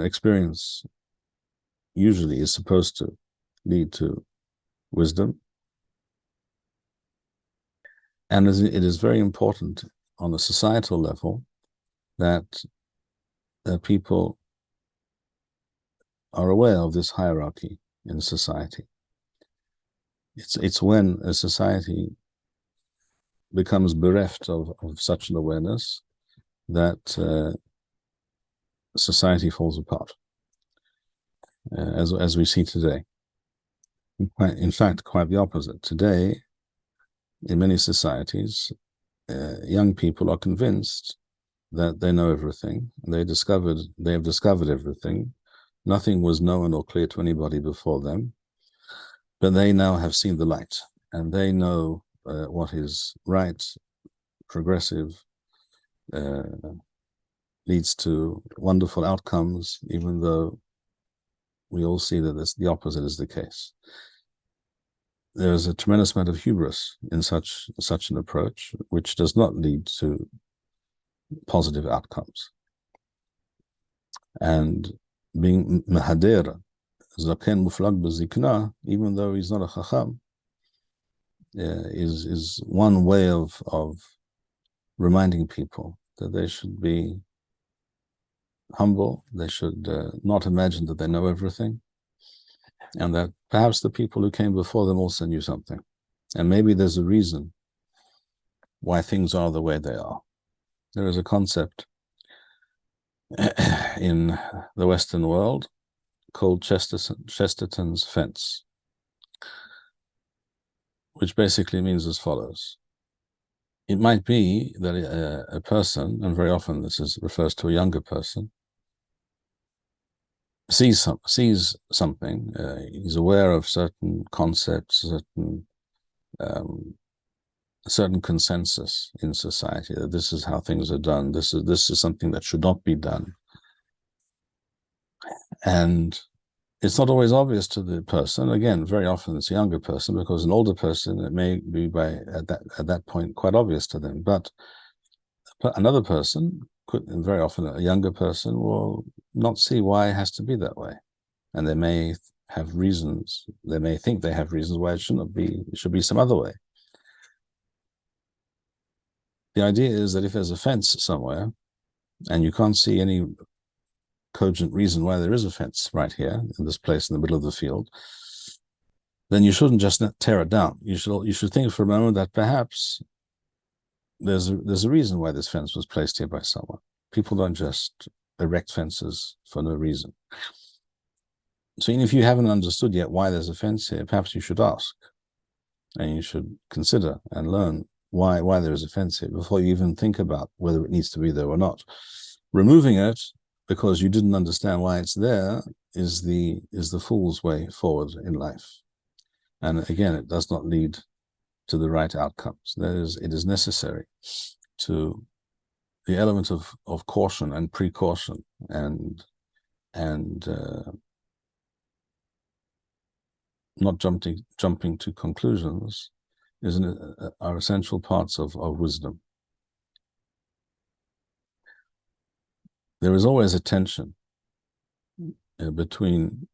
experience usually is supposed to lead to wisdom. And it is very important on a societal level that people are aware of this hierarchy in society. It's when a society becomes bereft of such an awareness that society falls apart, as we see today. In fact, quite the opposite. Today, in many societies, young people are convinced that they know everything. They have discovered everything. Nothing was known or clear to anybody before them, but they now have seen the light, and they know what is right, progressive, leads to wonderful outcomes, even though we all see that the opposite is the case. There's a tremendous amount of hubris in such an approach, which does not lead to positive outcomes. And being mehader, zaken muflag b'zikna, even though he's not a chacham, is one way of reminding people that they should be humble. They should not imagine that they know everything, and that perhaps the people who came before them also knew something. And maybe there's a reason why things are the way they are. There is a concept in the Western world called Chesterton's fence, which basically means as follows. It might be that a person, and very often this refers to a younger person, sees something, he's aware of certain concepts, certain consensus in society, that this is how things are done, this is something that should not be done. And it's not always obvious to the person. Again, very often it's a younger person, because an older person, it may be at that point quite obvious to them. But another person and very often a younger person, will not see why it has to be that way. And they may have reasons, they may think they have reasons why it shouldn't be, it should be some other way. The idea is that if there's a fence somewhere, and you can't see any cogent reason why there is a fence right here in this place in the middle of the field, then you shouldn't just tear it down. You should think for a moment that perhaps there's a reason why this fence was placed here by someone. People don't just erect fences for no reason. So even if you haven't understood yet why there's a fence here, perhaps you should ask, and you should consider and learn why there is a fence here before you even think about whether it needs to be there or not. Removing it because you didn't understand why it's there is the fool's way forward in life. And again, it does not lead to the right outcomes. It is necessary to the element of caution and precaution and not jumping to conclusions are essential parts of wisdom. There is always a tension between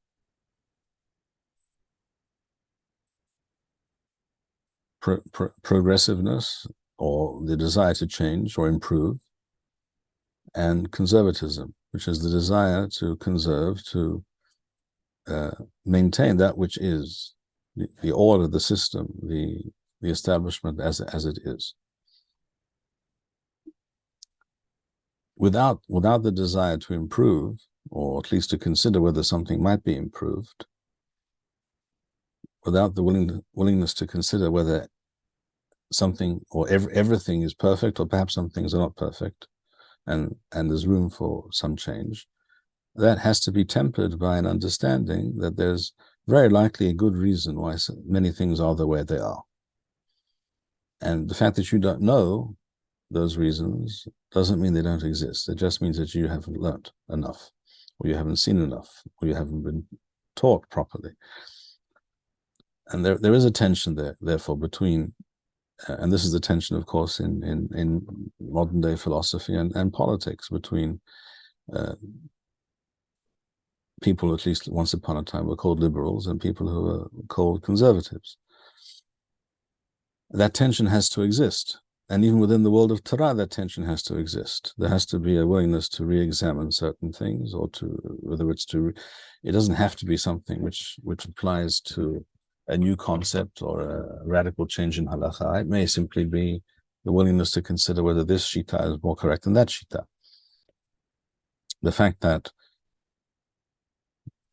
progressiveness, or the desire to change or improve, and conservatism, which is the desire to conserve, to maintain that which is the order, the system, the establishment as it is. Without the desire to improve, or at least to consider whether something might be improved, without the willingness to consider whether something or everything is perfect, or perhaps some things are not perfect, and there's room for some change, that has to be tempered by an understanding that there's very likely a good reason why many things are the way they are. And the fact that you don't know those reasons doesn't mean they don't exist. It just means that you haven't learnt enough, or you haven't seen enough, or you haven't been taught properly. And there is a tension there, therefore, between, and this is the tension, of course, in modern day philosophy and politics, between people, at least once upon a time, were called liberals and people who were called conservatives. That tension has to exist. And even within the world of Torah, that tension has to exist. There has to be a willingness to re-examine certain things, or to, whether it's to, it doesn't have to be something which applies to a new concept or a radical change in halacha. It may simply be the willingness to consider whether this shita is more correct than that shita. The fact that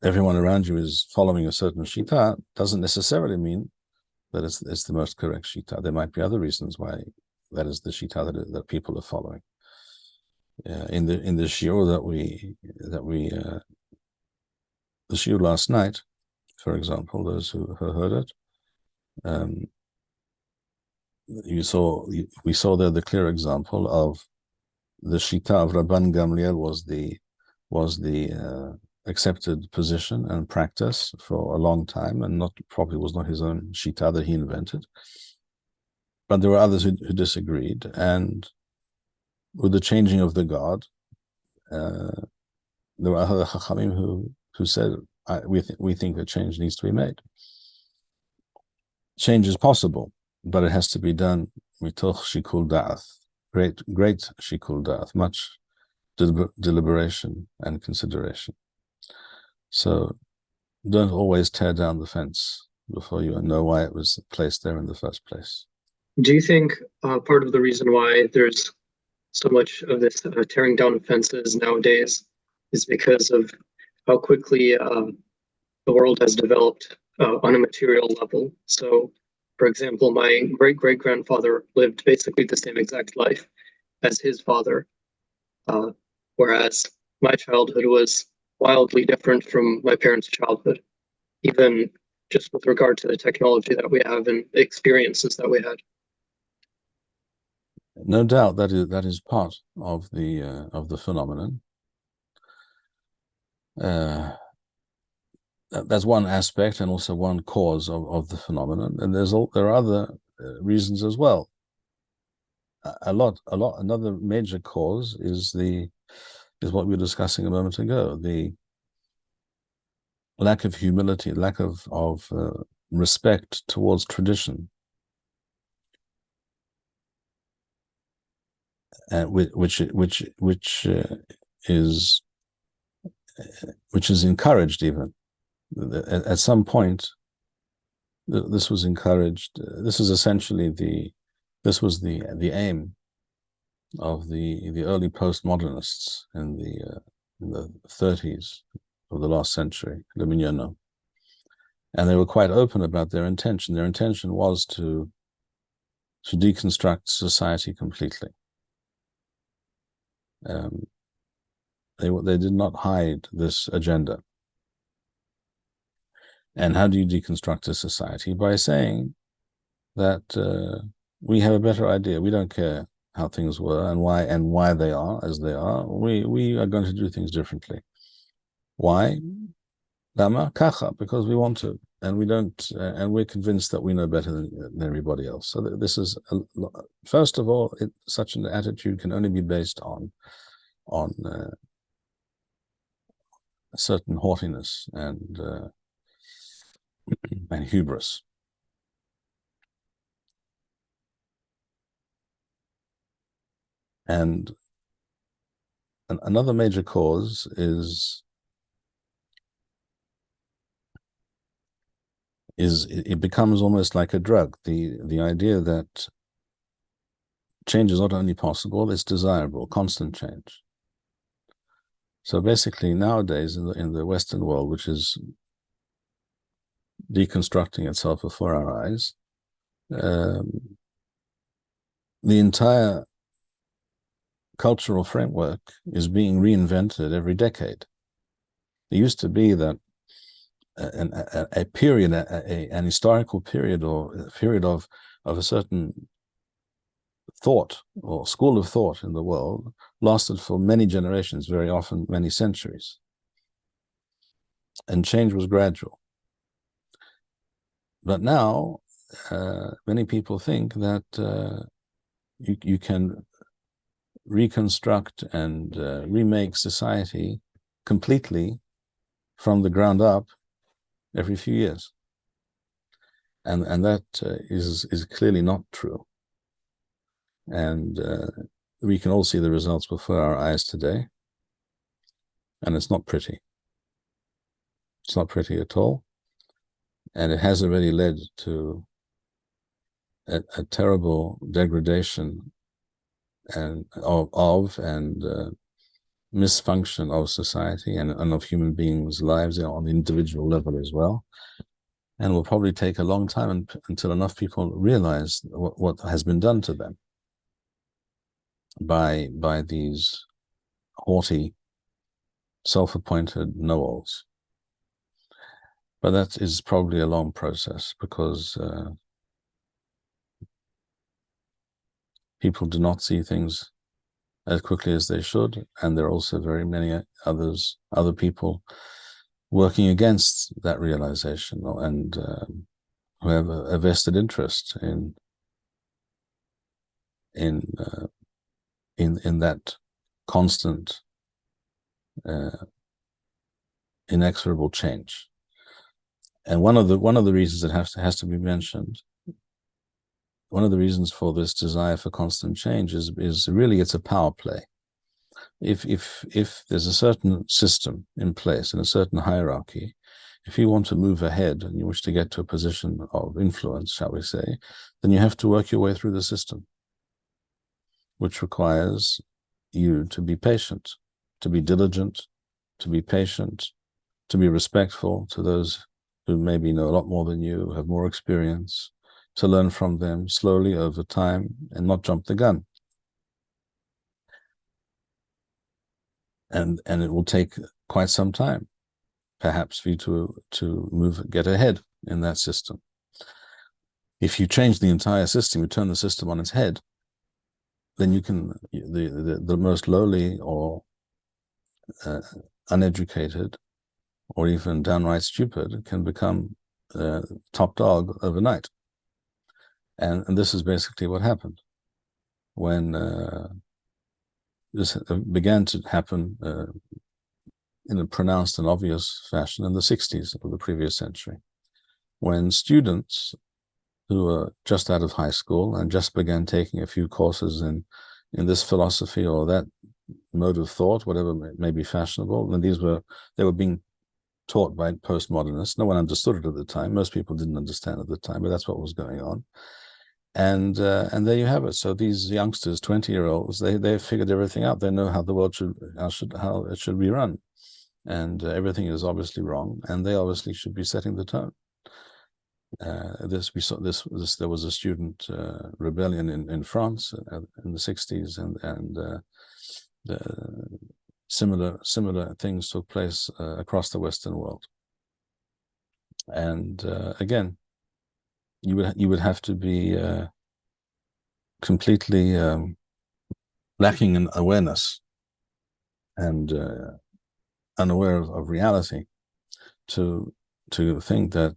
everyone around you is following a certain shita doesn't necessarily mean that it's the most correct shita. There might be other reasons why that is the shita that people are following. In the shiur the shiur last night, for example, those who heard it, we saw there the clear example of the shita of Rabban Gamliel was the accepted position and practice for a long time, and probably was not his own shita that he invented. But there were others who disagreed, and with the changing of the guard, there were other chachamim who said, we think a change needs to be made. Change is possible, but it has to be done mitoch shikul da'ath, great shikul da'ath, much deliberation and consideration. So don't always tear down the fence before you know why it was placed there in the first place. Do you think part of the reason why there's so much of this tearing down of fences nowadays is because of how quickly the world has developed on a material level? So, for example, my great-great-grandfather lived basically the same exact life as his father, whereas my childhood was wildly different from my parents' childhood, even just with regard to the technology that we have and the experiences that we had. No doubt that is part of the phenomenon. That's one aspect and also one cause of the phenomenon, and there are other reasons as well. Another major cause is what we were discussing a moment ago: the lack of humility, lack of respect towards tradition, which is encouraged even. At some point, this was encouraged. This is essentially the aim of the early postmodernists in the 30s of the last century, the Mignonneau. And they were quite open about their intention. Their intention was to deconstruct society completely. They did not hide this agenda. And how do you deconstruct a society? By saying that we have a better idea. We don't care how things were and why they are as they are. We are going to do things differently. Why? Lama kacha, because we want to, and we don't, and we're convinced that we know better than everybody else. So this is first of all, such an attitude can only be based on a certain haughtiness and hubris. And another major cause is it becomes almost like a drug. The idea that change is not only possible, it's desirable, constant change. So basically nowadays in the Western world, which is deconstructing itself before our eyes, the entire cultural framework is being reinvented every decade. It used to be that a period, an historical period, or a period of a certain thought or school of thought in the world lasted for many generations, very often many centuries. And change was gradual. But now, many people think that you can reconstruct and remake society completely from the ground up every few years. And that is clearly not true. And we can all see the results before our eyes today. And it's not pretty. It's not pretty at all. And it has already led to a terrible degradation and misfunction of society and of human beings' lives on the individual level as well. And will probably take a long time until enough people realize what has been done to them by these haughty, self-appointed know-alls. But that is probably a long process because people do not see things as quickly as they should, and there are also very many other people working against that realization and who have a vested interest in that constant, inexorable change. And one of the reasons that has to be mentioned, one of the reasons for this desire for constant change is really it's a power play. If there's a certain system in place and a certain hierarchy, if you want to move ahead and you wish to get to a position of influence, shall we say, then you have to work your way through the system, which requires you to be patient, to be diligent, to be patient, to be respectful to those who maybe know a lot more than you, have more experience, to learn from them slowly over time and not jump the gun. And it will take quite some time, perhaps, for you to get ahead in that system. If you change the entire system, you turn the system on its head, then you can, the most lowly or uneducated or even downright stupid can become top dog overnight. And this is basically what happened when this began to happen in a pronounced and obvious fashion in the 60s of the previous century, when students who were just out of high school and just began taking a few courses in this philosophy or that mode of thought, whatever may be fashionable, and they were being taught by postmodernists. No one understood it at the time. Most people didn't understand at the time, but that's what was going on. And there you have it. So these youngsters, 20-year-olds, they figured everything out. They know how the world how it should be run, and everything is obviously wrong, and they obviously should be setting the tone. There was a student rebellion in France in the 60s, and similar things took place across the Western world. And again, you would have to be completely lacking in awareness and unaware of reality to think that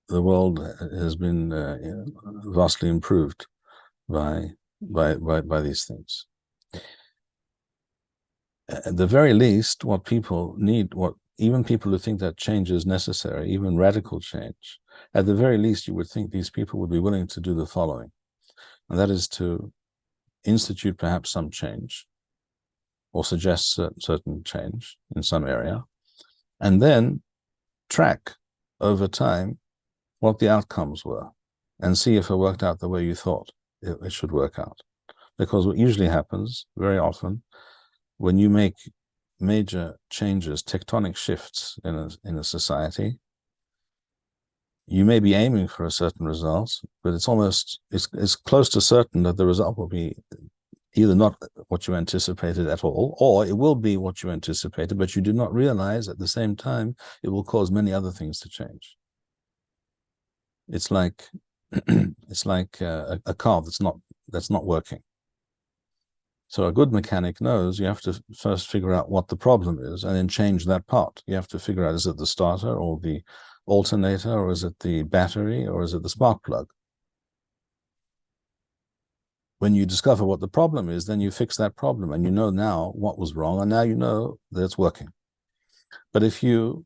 the world has been vastly improved by these things. At the very least, what people need, even people who think that change is necessary, even radical change, at the very least, you would think these people would be willing to do the following, and that is to institute perhaps some change or suggest certain change in some area, and then track over time what the outcomes were and see if it worked out the way you thought it should work out. Because what usually happens very often when you make major changes, tectonic shifts in a society, you may be aiming for a certain result, but it's close to certain that the result will be either not what you anticipated at all, or it will be what you anticipated, but you do not realize at the same time it will cause many other things to change. It's like a car that's not working. So a good mechanic knows you have to first figure out what the problem is and then change that part. You have to figure out, is it the starter or the alternator, or is it the battery, or is it the spark plug? When you discover what the problem is, then you fix that problem, and you know now what was wrong, and now you know that it's working. But if you're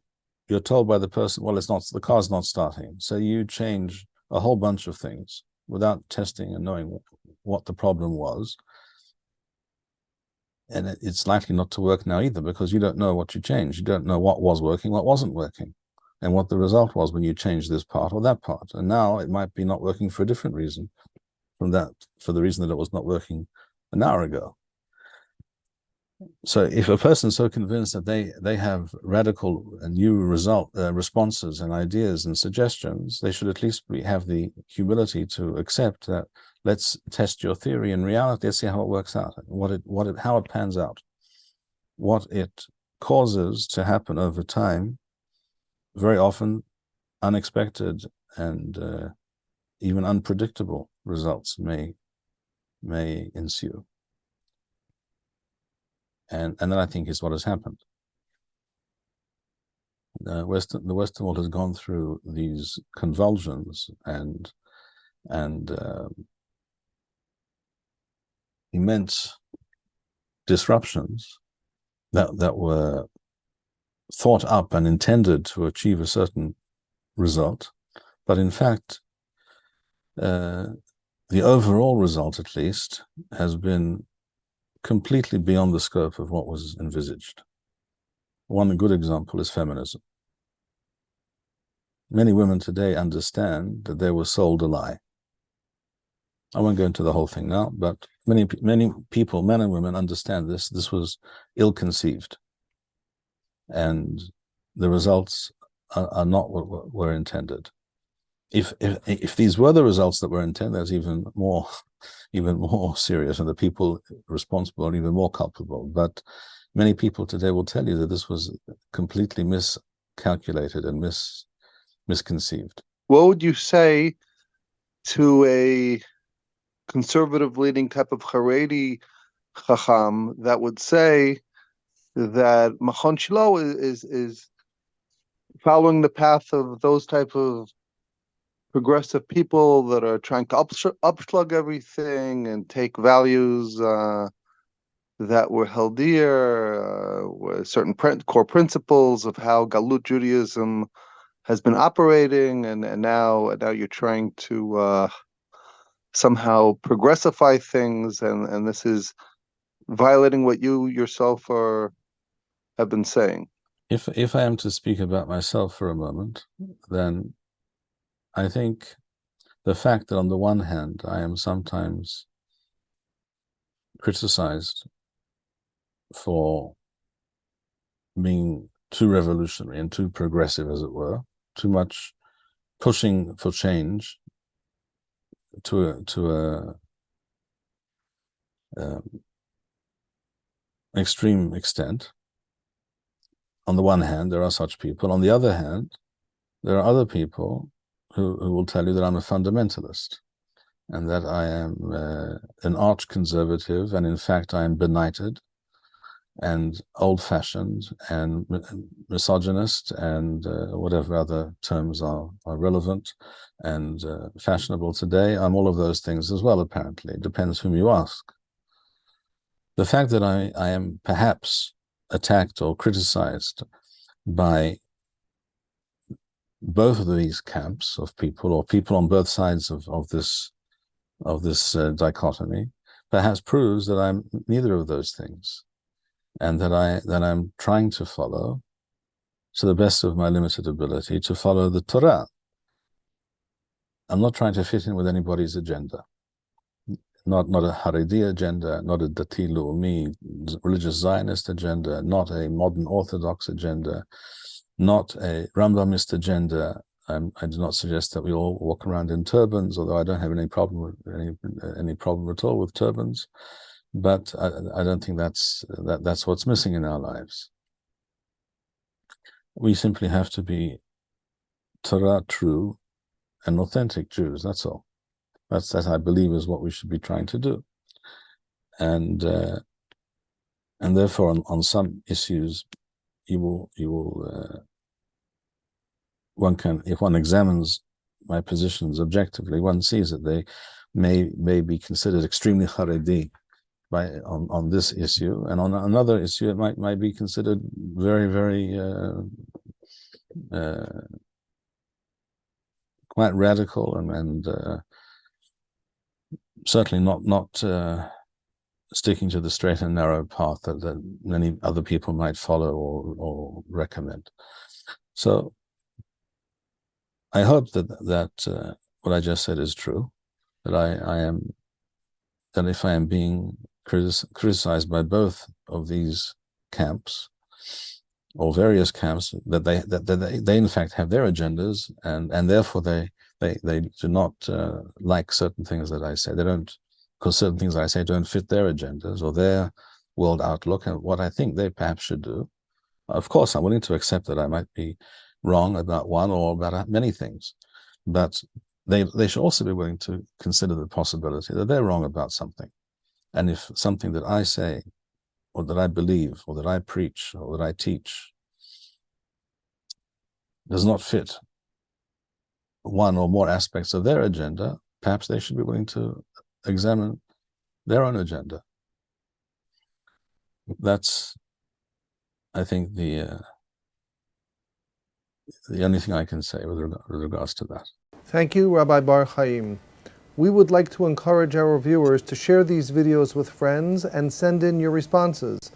told by the person, well, the car's not starting, so you change a whole bunch of things without testing and knowing what the problem was, and it's likely not to work now either, because you don't know what you changed. You don't know what was working, what wasn't working, and what the result was when you changed this part or that part. And now it might be not working for a different reason for the reason that it was not working an hour ago. So if a person's so convinced that they have radical and new responses and ideas and suggestions, they should at least have the humility to accept that. Let's test your theory in reality. Let's see how it works out, how it pans out, what it causes to happen over time. Very often, unexpected and even unpredictable results may ensue. And that, I think, is what has happened. The Western world has gone through these convulsions and immense disruptions that were thought up and intended to achieve a certain result, but in fact, the overall result, at least, has been completely beyond the scope of what was envisaged. One good example is feminism. Many women today understand that they were sold a lie. I won't go into the whole thing now, but many people, men and women, understand this. This was ill-conceived, and the results are not what were intended. If these were the results that were intended, that's even more serious, and the people responsible are even more culpable. But many people today will tell you that this was completely miscalculated and misconceived. What would you say to a conservative-leaning type of Haredi Chacham that would say that Machon Shilo is following the path of those type of progressive people that are trying to upslug everything and take values that were held dear, certain core principles of how Galut Judaism has been operating, and now you're trying to somehow progressify things, and this is violating what you yourself have been saying. If I am to speak about myself for a moment, then I think the fact that on the one hand I am sometimes criticized for being too revolutionary and too progressive, as it were, too much pushing for change to a extreme extent. On the one hand, there are such people. On the other hand, there are other people who will tell you that I'm a fundamentalist and that I am an arch conservative, and in fact I am benighted and old-fashioned and misogynist and whatever other terms are relevant and fashionable today. I'm all of those things as well, apparently. It depends whom you ask. The fact that I am perhaps attacked or criticized by both of these camps of people, or people on both sides of this dichotomy, perhaps proves that I'm neither of those things, and that I'm trying to follow, to the best of my limited ability, to follow the Torah. I'm not trying to fit in with anybody's agenda. Not a Haredi agenda, not a Dati Leumi, religious Zionist agenda, not a modern Orthodox agenda, not a Rambamist agenda. I do not suggest that we all walk around in turbans, although I don't have any problem at all with turbans. But I don't think that's what's missing in our lives. We simply have to be Torah true and authentic Jews. That's all. That I believe is what we should be trying to do. And therefore, on some issues, one can, if one examines my positions objectively, one sees that they may be considered extremely Haredi on this issue, and on another issue, it might be considered very, very quite radical and certainly not sticking to the straight and narrow path that many other people might follow or recommend. So I hope that what I just said is true, that if I am being criticized by both of these camps or various camps, that they in fact have their agendas, and therefore they do not like certain things that I say. They don't, because certain things I say don't fit their agendas or their world outlook and what I think they perhaps should do. Of course, I'm willing to accept that I might be wrong about one or about many things, but they should also be willing to consider the possibility that they're wrong about something. And if something that I say, or that I believe, or that I preach, or that I teach does not fit one or more aspects of their agenda, perhaps they should be willing to examine their own agenda. That's, I think, the only thing I can say with regards to that. Thank you, Rabbi Bar-Hayim. We would like to encourage our viewers to share these videos with friends and send in your responses.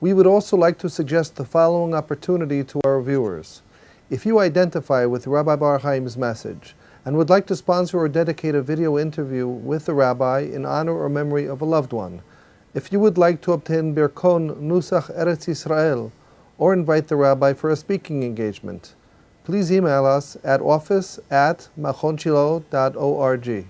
We would also like to suggest the following opportunity to our viewers. If you identify with Rabbi Bar-Hayim's message and would like to sponsor or dedicate a video interview with the rabbi in honor or memory of a loved one, if you would like to obtain Birkon Nusach Eretz Yisrael or invite the rabbi for a speaking engagement, please email us at office@machonshilo.org.